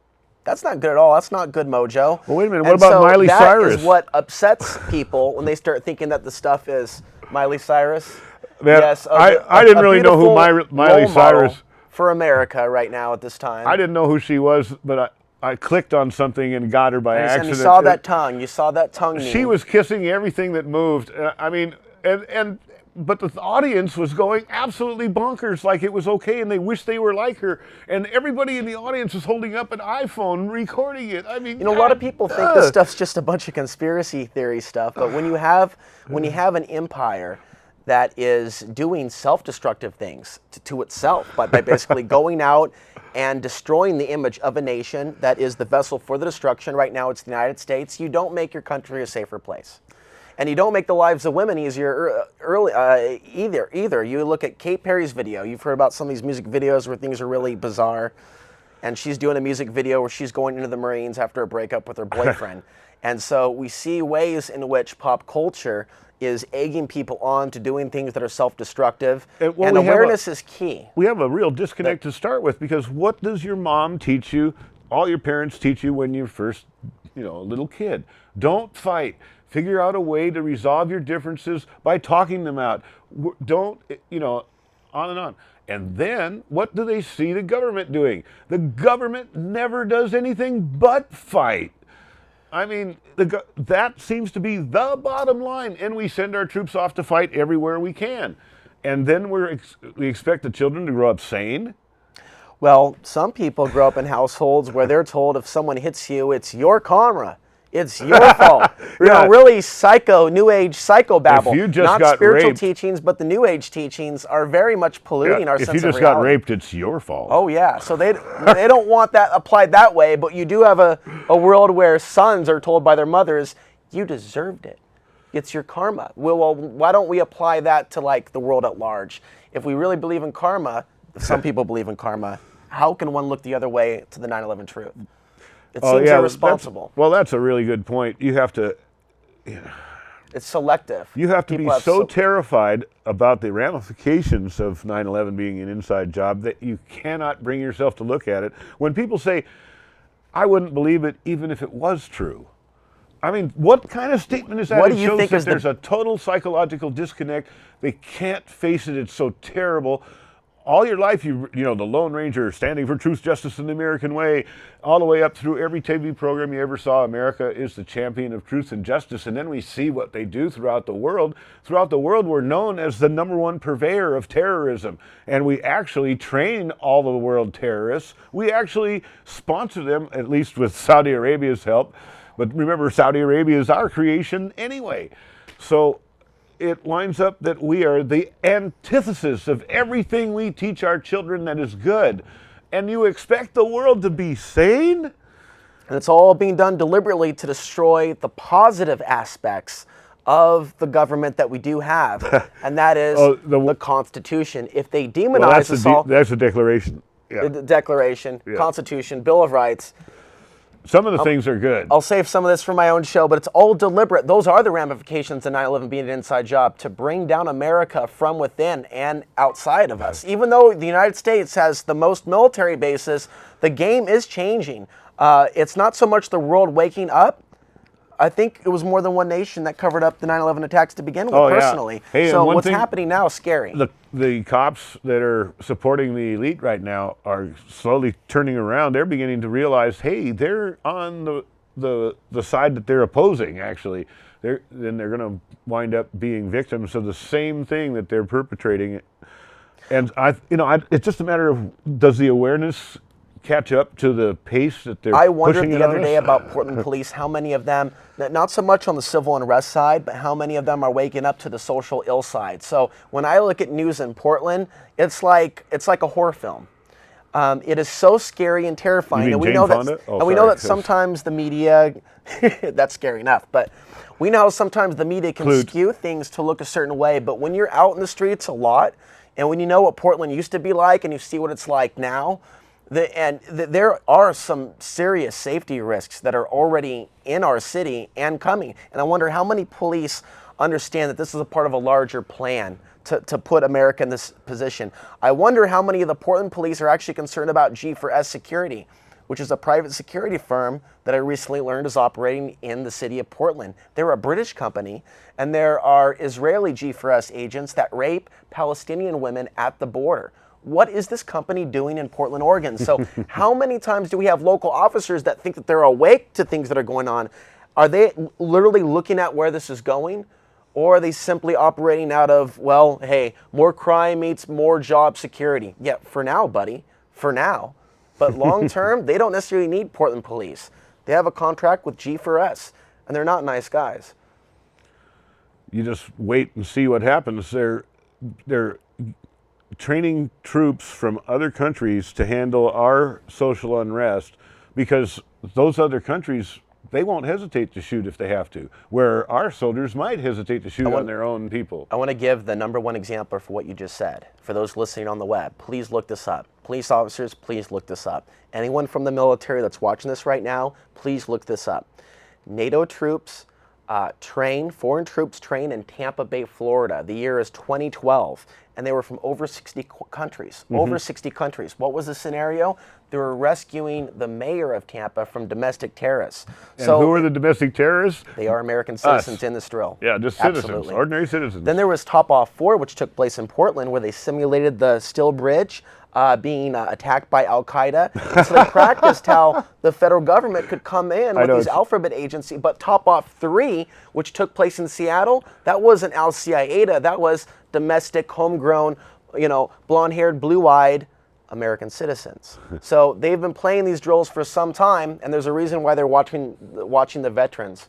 That's not good at all. That's not good mojo. Well, wait a minute. What about Miley Cyrus? That is what upsets people when they start thinking that the stuff is Miley Cyrus. Man, yes, I didn't really know who Miley Cyrus for America right now at this time. I didn't know who she was, but I clicked on something and got her by accident. And you saw that tongue. You saw that tongue. She was kissing everything that moved. But the audience was going absolutely bonkers, like it was okay, and they wished they were like her. And everybody in the audience was holding up an iPhone, recording it. I mean, a lot of people think this stuff's just a bunch of conspiracy theory stuff. But when you have an empire that is doing self-destructive things to itself by basically going out and destroying the image of a nation that is the vessel for the destruction. Right now, it's the United States. You don't make your country a safer place. And you don't make the lives of women easier either. You look at Kate Perry's video. You've heard about some of these music videos where things are really bizarre. And she's doing a music video where she's going into the Marines after a breakup with her boyfriend. And so we see ways in which pop culture is egging people on to doing things that are self-destructive. And awareness is key. We have a real disconnect to start with, because what does your mom teach you, all your parents teach you when you're first, a little kid? Don't fight. Figure out a way to resolve your differences by talking them out. Don't, on and on. And then what do they see the government doing? The government never does anything but fight. I mean, that seems to be the bottom line. And we send our troops off to fight everywhere we can. And then we expect the children to grow up sane. Well, some people grow up in households where they're told if someone hits you, it's your karma. It's your fault. Really psycho, new age psychobabble. If you just not got spiritual raped, teachings, but the new age teachings are very much polluting our sense of reality. If you just got raped, it's your fault. Oh yeah. So they don't want that applied that way, but you do have a world where sons are told by their mothers, you deserved it. It's your karma. Well, why don't we apply that to like the world at large? If we really believe in karma, some people believe in karma, how can one look the other way to the 9/11 truth? It seems irresponsible. That's a really good point. You have to. It's selective. You have to People be so terrified about the ramifications of 9/11 being an inside job that you cannot bring yourself to look at it. When people say, I wouldn't believe it even if it was true. I mean, what kind of statement is that? What do It you shows think that is there's a total psychological disconnect. They can't face it. It's so terrible. All your life, you know, the Lone Ranger standing for truth, justice, and the American way, all the way up through every TV program you ever saw. America is the champion of truth and justice. And then we see what they do throughout the world. Throughout the world, we're known as the #1 purveyor of terrorism. And we actually train all the world terrorists. We actually sponsor them, at least with Saudi Arabia's help. But remember, Saudi Arabia is our creation anyway. So it winds up that we are the antithesis of everything we teach our children that is good. And you expect the world to be sane? And it's all being done deliberately to destroy the positive aspects of the government that we do have. And that is the Constitution. If they demonize us all... That's the Declaration. Yeah. The Declaration, Constitution, Bill of Rights... Some of the things are good. I'll save some of this for my own show, but it's all deliberate. Those are the ramifications of 9/11 being an inside job, to bring down America from within and outside of us. Even though the United States has the most military bases, the game is changing. It's not so much the world waking up. I think it was more than one nation that covered up the 9/11 attacks to begin with, personally. Hey, so what's happening now is scary. The cops that are supporting the elite right now are slowly turning around. They're beginning to realize, hey, they're on the side that they're opposing, actually. Then they're going to wind up being victims of the same thing that they're perpetrating. And it's just a matter of, does the awareness catch up to the pace that they're pushing it on us? I wondered the other day about Portland police, how many of them, not so much on the civil unrest side, but how many of them are waking up to the social ill side. So when I look at news in Portland, it's like a horror film. It is so scary and terrifying. You mean and we Jane know Fonda? that, we know that sometimes the media, that's scary enough, but we know sometimes the media can skew things to look a certain way. But when you're out in the streets a lot, and when you know what Portland used to be like and you see what it's like now, there are some serious safety risks that are already in our city and coming. And I wonder how many police understand that this is a part of a larger plan to put America in this position. I wonder how many of the Portland police are actually concerned about G4S Security, which is a private security firm that I recently learned is operating in the city of Portland. They're a British company, and there are Israeli G4S agents that rape Palestinian women at the border. What is this company doing in Portland, Oregon? So how many times do we have local officers that think that they're awake to things that are going on? Are they literally looking at where this is going? Or are they simply operating out of, well, hey, more crime means more job security? Yeah, for now, buddy, for now. But long term, they don't necessarily need Portland police. They have a contract with G4S, and they're not nice guys. You just wait and see what happens. They're training troops from other countries to handle our social unrest, because those other countries, they won't hesitate to shoot if they have to, where our soldiers might hesitate to shoot on their own people. I want to give the #1 example for what you just said. For those listening on the web, please look this up. Police officers, please look this up. Anyone from the military that's watching this right now, please look this up. NATO troops foreign troops train in Tampa Bay, Florida. The year is 2012. And they were from over 60 countries. Over 60 countries. What was the scenario? They were rescuing the mayor of Tampa from domestic terrorists. And who are the domestic terrorists? They are American citizens in this drill. Yeah, just citizens, ordinary citizens. Then there was Top Off 4, which took place in Portland, where they simulated the Still Bridge being attacked by Al-Qaeda. So they practiced how the federal government could come in with these alphabet agencies. But Top Off 3, which took place in Seattle, that wasn't Al-S.C.A.D.s. That was domestic, homegrown, blonde-haired, blue-eyed American citizens. So they've been playing these drills for some time, and there's a reason why they're watching the veterans.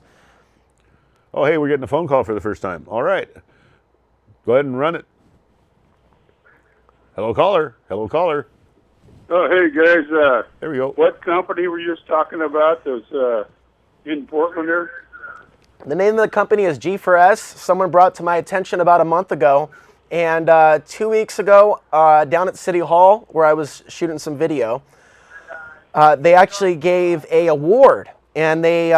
Oh, hey, we're getting a phone call for the first time. All right. Go ahead and run it. Hello, caller. Hello, caller. Oh, hey, guys. There we go. What company were you just talking about that was in Portland there? The name of the company is G4S. Someone brought it to my attention about a month ago, And 2 weeks ago, down at City Hall, where I was shooting some video, they actually gave a award. And they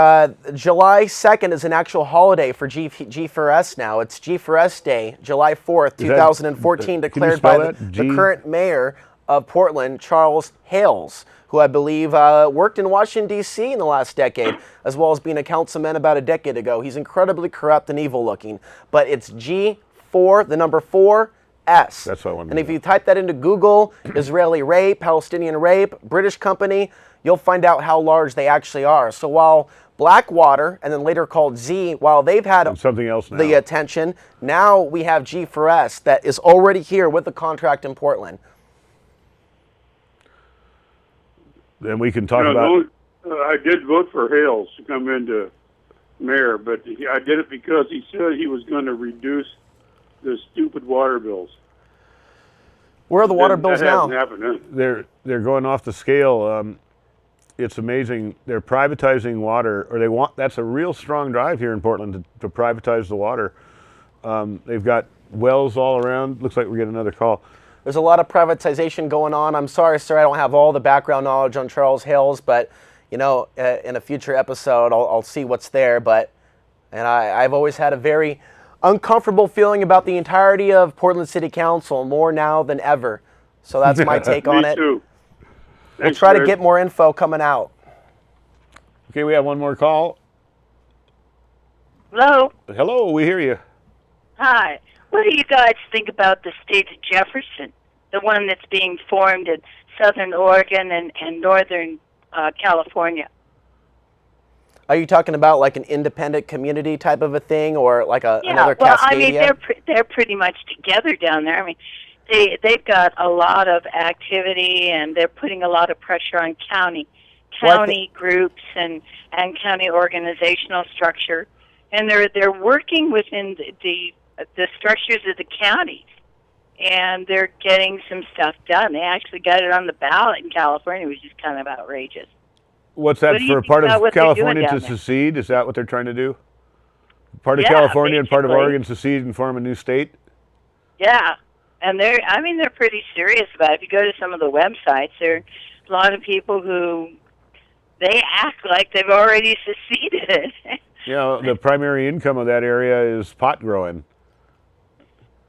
July 2nd is an actual holiday for G4S now. It's G4S Day, July 4th, 2014, declared by the current mayor of Portland, Charles Hales, who I believe worked in Washington, D.C. in the last decade, as well as being a councilman about a decade ago. He's incredibly corrupt and evil looking. But it's G4, the number 4, S. That's what I wanted And to if know. you type that into Google, Israeli rape, Palestinian rape, British company, you'll find out how large they actually are. So while Blackwater, and then later called Z, while they've had And something else now. the attention, now we have G4S that is already here with the contract in Portland. Then we can talk about. I did vote for Hales to come into mayor, but I did it because he said he was going to reduce the stupid water bills. Where are the water bills that now? hasn't happened, huh? They're going off the scale. It's amazing. They're privatizing water, or they want. That's a real strong drive here in Portland to privatize the water. They've got wells all around. Looks like we're getting another call. There's a lot of privatization going on. I'm sorry, sir, I don't have all the background knowledge on Charles Hales, but you know, in a future episode, I'll see what's there. And I've always had a very uncomfortable feeling about the entirety of Portland City Council, more now than ever. So that's my take on Me it. too. We'll try to get more info coming out. Okay, we have one more call. Hello. Hello, we hear you. Hi. What do you guys think about the state of Jefferson, the one that's being formed in southern Oregon and northern California? Are you talking about like an independent community type of a thing, or like another Cascadia? Well, I mean, they're pretty much together down there. I mean, they've got a lot of activity, and they're putting a lot of pressure on county groups and county organizational structure, and they're working within the structures of the counties, and they're getting some stuff done. They actually got it on the ballot in California, which is kind of outrageous. What's that What do you for? think Part about of what they're doing California to down there? secede? Is that what they're trying to do? Part of Yeah, California and part of basically. Oregon secede and form a new state? Yeah, and they're pretty serious about it. If you go to some of the websites, there are a lot of people who they act like they've already seceded. Yeah, the primary income of that area is pot growing.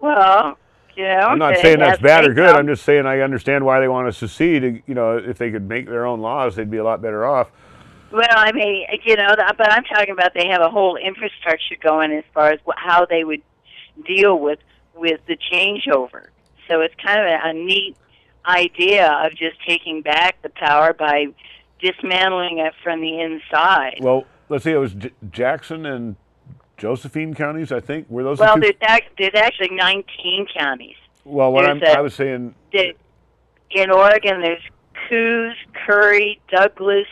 Well, you know, I'm not they saying that's have bad or good. income. I'm just saying I understand why they want to secede. You know, if they could make their own laws, they'd be a lot better off. Well, I mean, you know, but I'm talking about they have a whole infrastructure going as far as how they would deal with the changeover. So it's kind of a neat idea of just taking back the power by dismantling it from the inside. Well, let's see, it was Jackson and Josephine counties, I think. Were those Well, the two? there's actually 19 counties. Well, I was saying, In Oregon, there's Coos, Curry, Douglas,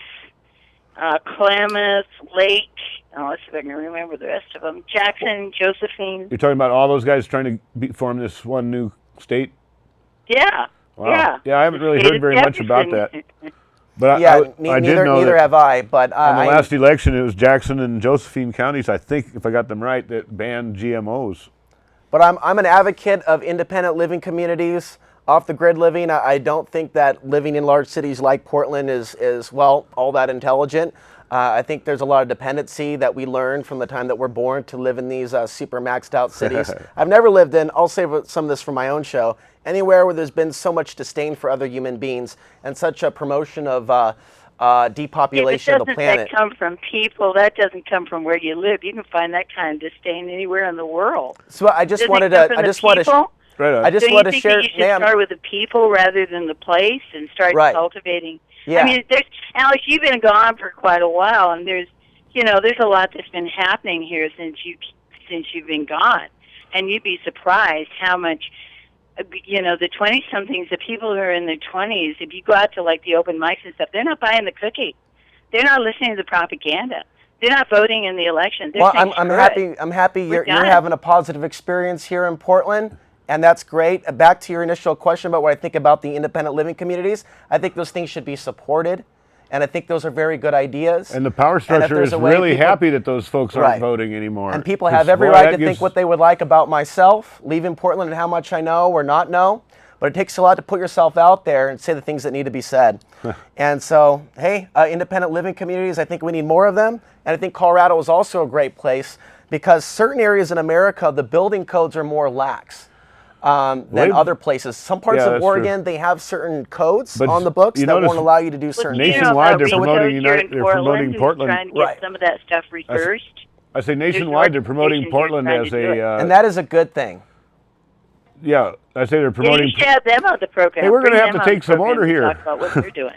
Klamath, Lake. Oh, let's see if I can remember the rest of them. Jackson, Josephine. you're talking about all those guys trying to form this one new state? Yeah. Wow. Yeah. I haven't really State heard of very much about that. Jefferson. But Yeah, I did know neither that have I. But in the last election, it was Jackson and Josephine counties, I think, if I got them right, that banned GMOs. But I'm an advocate of independent living communities, off the grid living. I don't think that living in large cities like Portland is well all that intelligent. I think there's a lot of dependency that we learn from the time that we're born to live in these super maxed out cities. I've never lived in, I'll save some of this for my own show, anywhere where there's been so much disdain for other human beings and such a promotion of depopulation of the planet. That come from people. That doesn't come from where you live. You can find that kind of disdain anywhere in the world. So I just wanted to, Right on. I just So wanted you to think share, that you should ma'am. start with the people rather than the place and start Right. cultivating? Yeah. I mean, Alex, you've been gone for quite a while, and there's a lot that's been happening here since you've been gone, and you'd be surprised how much, the 20-somethings, the people who are in their 20s, if you go out to like the open mics and stuff, they're not buying the cookie, they're not listening to the propaganda, they're not voting in the election. They're Well, saying, I'm "Screw happy. it." I'm happy you're done. having a positive experience here in Portland, and that's great. Back to your initial question about what I think about the independent living communities. I think those things should be supported, And I think those are very good ideas. And the power if structure there's is a way really people- happy that those folks aren't Right. voting anymore. And people 'Cause, have every boy, right that to gives- think what they would like about myself, leaving Portland, and how much I know or not know. But it takes a lot to put yourself out there and say the things that need to be said. And so, hey, independent living communities, I think we need more of them. And I think Colorado is also a great place because certain areas in America, the building codes are more lax than other places. Some parts Yeah, of that's Oregon, they have certain codes But on the books you that notice won't allow you to do certain things. nationwide, they're promoting here in they're promoting who's Portland. trying to get Right. some of that stuff reversed. I say nationwide, they're promoting organizations Portland trying as to do it. a. And that is a good thing. Yeah, I say they're Yeah, promoting. you should have them on the program. Hey, we're gonna Bring have them to on the take some program order to here. Talk about what they're doing.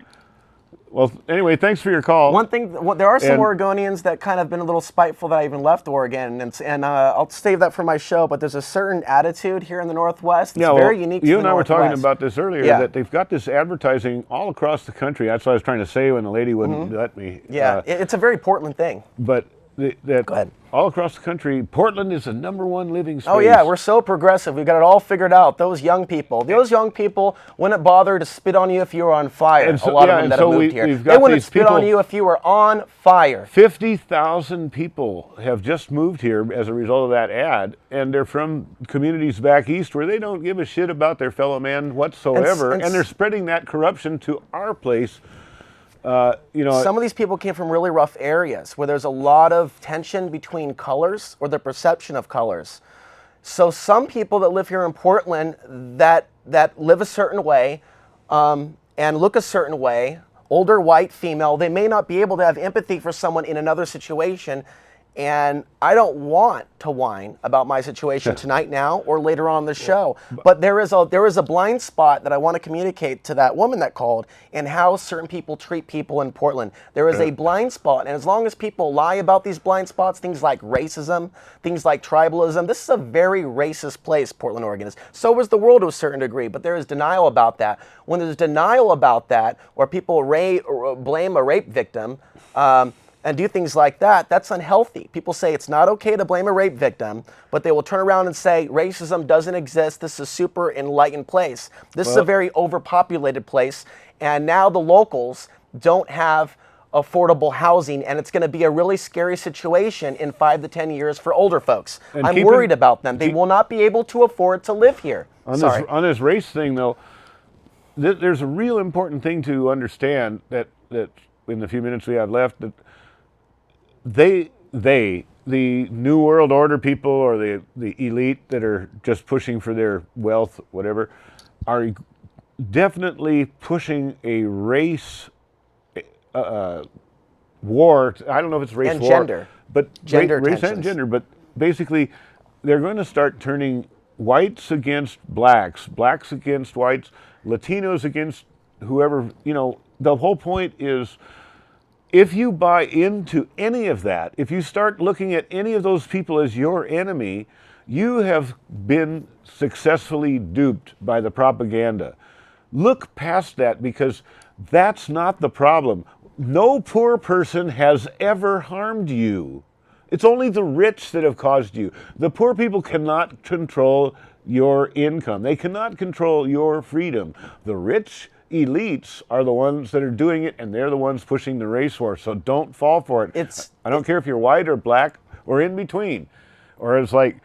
Well, anyway, thanks for your call. One thing, there are some And- Oregonians that kind of been a little spiteful that I even left Oregon, and I'll save that for my show. But there's a certain attitude here in the Northwest that's very unique. You to and the I were talking Northwest. about this earlier. Yeah. That they've got this advertising all across the country. That's what I was trying to say when the lady wouldn't let me. Yeah, it's a very Portland thing. But that Go ahead. all across the country, Portland is the #1 living space. Oh yeah, we're so progressive. We've got it all figured out. Those young people wouldn't bother to spit on you if you were on fire. And so- a lot yeah, of them and that so have moved here. we've They got wouldn't these spit on people- you if you were on fire. 50,000 people have just moved here as a result of that ad, and they're from communities back east where they don't give a shit about their fellow man whatsoever, And and they're spreading that corruption to our place. Some of these people came from really rough areas where there's a lot of tension between colors or the perception of colors. So some people that live here in Portland that live a certain way and look a certain way, older white female, they may not be able to have empathy for someone in another situation. And I don't want to whine about my situation tonight now or later on in the show. But there is a blind spot that I want to communicate to that woman that called and how certain people treat people in Portland. There is a blind spot. And as long as people lie about these blind spots, things like racism, things like tribalism, this is a very racist place, Portland, Oregon is. So is the world to a certain degree, but there is denial about that. When there's denial about that, or people blame a rape victim, and do things like that, that's unhealthy. People say it's not okay to blame a rape victim, but they will turn around and say racism doesn't exist. This is a super enlightened place. This is a very overpopulated place, and now the locals don't have affordable housing, and it's going to be a really scary situation in 5 to 10 years for older folks. And I'm worried about them. They will not be able to afford to live here. On Sorry. this race thing, though, there's a real important thing to understand that in the few minutes we have left, that the New World Order people or the elite that are just pushing for their wealth, whatever, are definitely pushing a race war. I don't know if it's race And war. gender. But Gender race and tensions. gender. But basically, they're going to start turning whites against blacks, blacks against whites, Latinos against whoever. The whole point is, if you buy into any of that, if you start looking at any of those people as your enemy, you have been successfully duped by the propaganda. Look past that, because that's not the problem. No poor person has ever harmed you. It's only the rich that have caused you. The poor people cannot control your income. They cannot control your freedom. The rich elites are the ones that are doing it, and they're the ones pushing the race war. So don't fall for it. I don't care if you're white or black or in between. Or it's like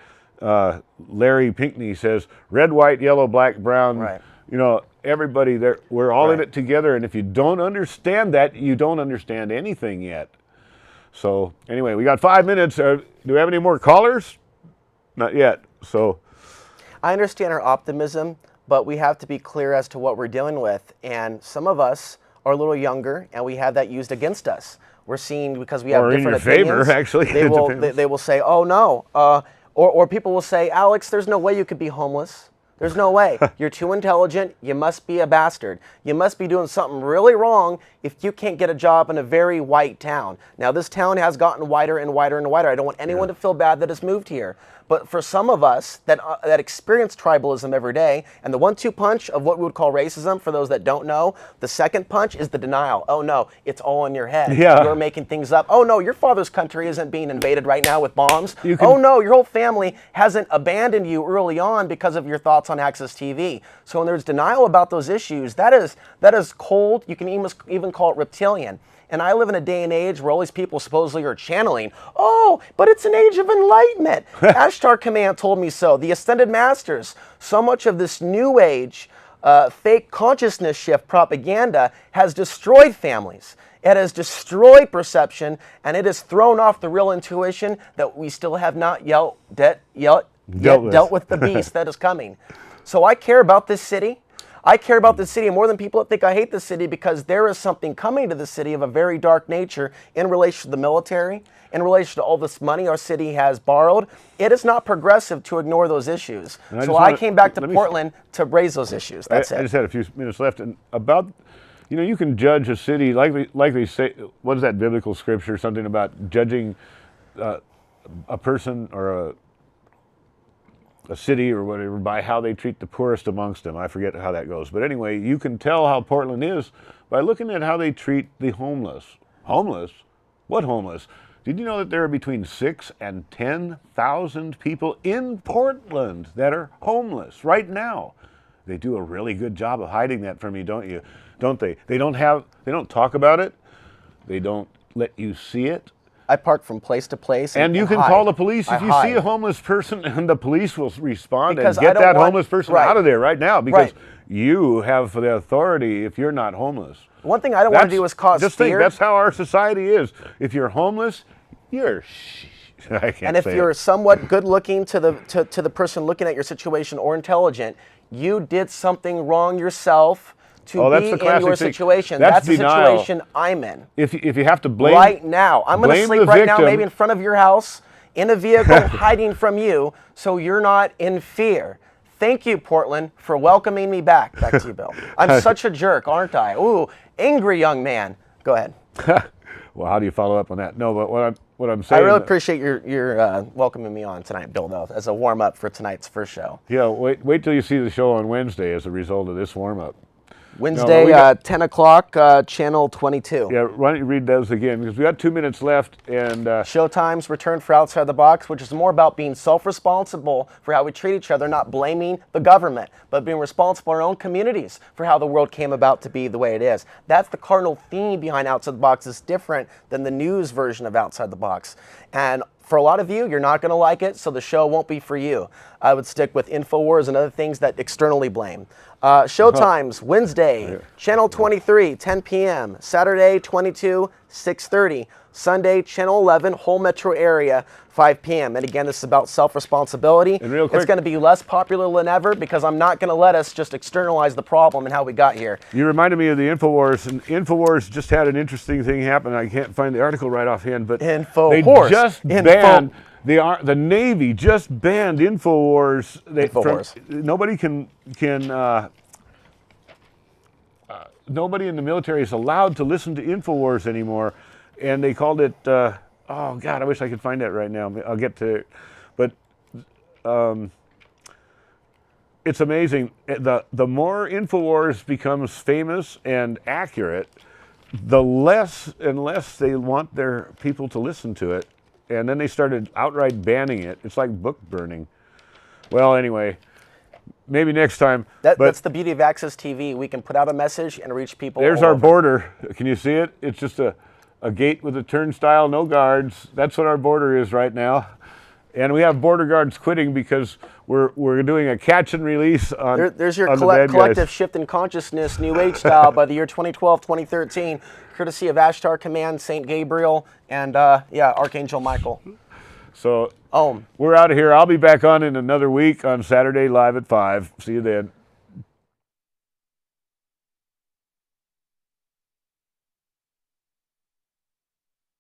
Larry Pinckney says, red, white, yellow, black, brown. Right. Everybody there, we're all in Right. it together. And if you don't understand that, you don't understand anything yet. So anyway, we got 5 minutes. Do we have any more callers? Not yet. So I understand her optimism, but we have to be clear as to what we're dealing with. And some of us are a little younger, and we have that used against us. We're seeing, because we have Or in different your favor, opinions, actually. They It will, depends. they will say, oh no. Or people will say, Alex, there's no way you could be homeless. There's no way. You're too intelligent. You must be a bastard. You must be doing something really wrong if you can't get a job in a very white town. Now, this town has gotten whiter and whiter and whiter. I don't want anyone to feel bad that has moved here. But for some of us that experience tribalism every day, and the 1-2 punch of what we would call racism, for those that don't know, the second punch is the denial. Oh no, it's all in your head. Yeah. You're making things up. Oh no, your father's country isn't being invaded right now with bombs. Oh no, your whole family hasn't abandoned you early on because of your thoughts on Access TV. So when there's denial about those issues, that is cold. You can even call it reptilian. And I live in a day and age where all these people supposedly are channeling, oh, but it's an age of enlightenment. Ashtar Command told me so. The Ascended Masters. So much of this new age fake consciousness shift propaganda has destroyed families. It has destroyed perception, and it has thrown off the real intuition that we still have not yet dealt with the beast that is coming. So I care about this city. I care about the city more than people that think I hate the city, because there is something coming to the city of a very dark nature in relation to the military, in relation to all this money our city has borrowed. It is not progressive to ignore those issues. So I came back to Portland to raise those issues. That's it. I just had a few minutes left. And about, you can judge a city, like they say, what is that biblical scripture, something about judging a person or a city or whatever by how they treat the poorest amongst them. I forget how that goes. But anyway, you can tell how Portland is by looking at how they treat the homeless. Homeless? What homeless? Did you know that there are between 6,000 and 10,000 people in Portland that are homeless right now? They do a really good job of hiding that from you, don't they? They don't talk about it. They don't let you see it. I park from place to place. And you can call the police if you see a homeless person, and the police will respond and get that homeless person out of there right now, because you have the authority if you're not homeless. One thing I don't want to do is cause fear. Just think, that's how our society is. If you're homeless, you're and if you're somewhat good looking to the person looking at your situation, or intelligent, you did something wrong yourself to be in your situation. That's the situation I'm in. If you have to blame right now, I'm going to sleep right now, maybe in front of your house, in a vehicle, hiding from you, so you're not in fear. Thank you, Portland, for welcoming me back. Back to you, Bill. I'm such a jerk, aren't I? Ooh, angry young man. Go ahead. Well, how do you follow up on that? No, but what I'm saying, I really appreciate your welcoming me on tonight, Bill, though, as a warm up for tonight's first show. Yeah, wait till you see the show on Wednesday as a result of this warm up. Wednesday, 10 o'clock, channel 22. Yeah, why don't you read those again? Because we got 2 minutes left. And Showtime's Return for Outside the Box, which is more about being self-responsible for how we treat each other, not blaming the government, but being responsible in our own communities for how the world came about to be the way it is. That's the cardinal theme behind Outside the Box. It's different than the news version of Outside the Box. And for a lot of you, you're not going to like it, so the show won't be for you. I would stick with InfoWars and other things that externally blame. Showtimes, Wednesday, Channel 23, 10 p.m. Saturday, 22, 6:30. Sunday, Channel 11, whole metro area, 5 p.m. And again, this is about self-responsibility. And real quick, it's going to be less popular than ever, because I'm not going to let us just externalize the problem and how we got here. You reminded me of the InfoWars, and InfoWars just had an interesting thing happen. I can't find the article right offhand, but they just banned, the Navy just banned InfoWars. Nobody nobody in the military is allowed to listen to InfoWars anymore. And they called it, oh God, I wish I could find that right now. I'll get to it. But it's amazing. The more InfoWars becomes famous and accurate, the less and less they want their people to listen to it. And then they started outright banning it. It's like book burning. Well, anyway, maybe next time. That's the beauty of Access TV. We can put out a message and reach people. There's our border. Can you see it? It's just a gate with a turnstile, no guards. That's what our border is right now. And we have border guards quitting because we're doing a catch and release on There's your on the bad collective guys. shift in consciousness, New Age style, by the year 2012, 2013, courtesy of Ashtar Command, St. Gabriel, and Archangel Michael. So we're out of here. I'll be back on in another week on Saturday live at 5. See you then.